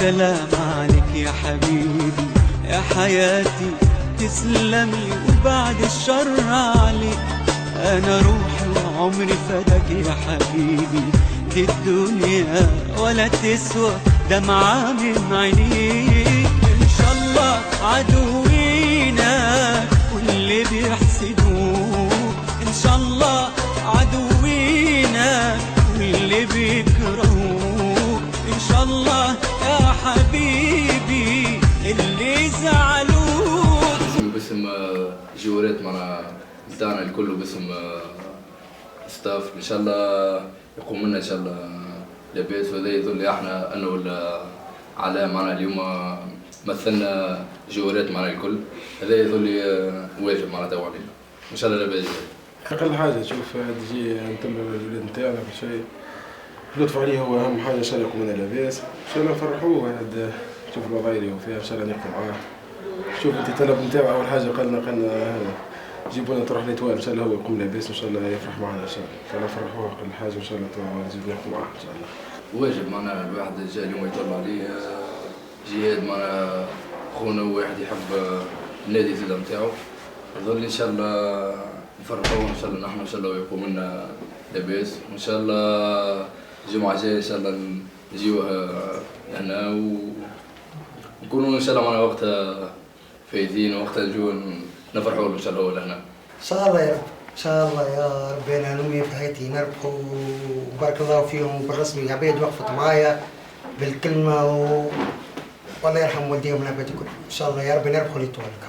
سلام عليك يا حبيبي يا حياتي، تسلمي وبعد الشر عليك. انا روحي وعمري فداك يا حبيبي، دي الدنيا ولا تسوى دمعة من عينيك. ان شاء الله عدوينا واللي بيحسدوك، ان شاء الله عدوينا واللي بيكرهوك، ان شاء الله يا حبيبي اللي زعلوك. باسم جوارات بتاعنا الكل، باسم ستاف ان شاء الله يقوم لنا ان شاء الله لاباس. وهذا يدل احنا انه علاء معنا اليوم مثلنا جوارات معنا الكل، هذا يدل واجب معنا تو علينا ان شاء الله لاباس. اقل حاجه تشوف تجي نتمم الولاد نتاعنا كل شيء اللطف عليه هو اهم حاجه. ان شاء الله يقوم لنا لاباس، ان شاء الله نفرحوه. شوف الوضعيه اللي هو فيها ان شاء الله نقف معاه. شوف انت الطلب نتاعو اول حاجه قالنا هذا جيبوا لنا تروح ليتوال، ان شاء الله هو يقوم لاباس، ان شاء الله يفرح معنا ان شاء الله. ان شاء الله نفرحوه اقل حاجه، ان شاء الله نزيد نقف معاه ان شاء الله. واجب معنا الواحد جاي اليوم يطلع عليه جهاد معنا خونا، واحد يحب النادي زيد نتاعو. يظل ان شاء الله نفرحوه ان شاء الله نحن، ان شاء الله ويقوم لنا لاباس. وان شاء الله الجمعه الجايه ان شاء الله نجيوه هنا ونكونوا ان شاء الله معنا وقتها فايزين، وقتها نجوا نفرحوا ان شاء الله لهنا. ان شاء الله يا رب، ان شاء الله يا رب. انا نومي في حياتي نربحوا وبارك الله فيهم بالرسمي. عباد وقفت معايا بالكلمه والله يرحم والديهم العباد الكل. ان شاء الله يا رب نربحوا ليتوالك.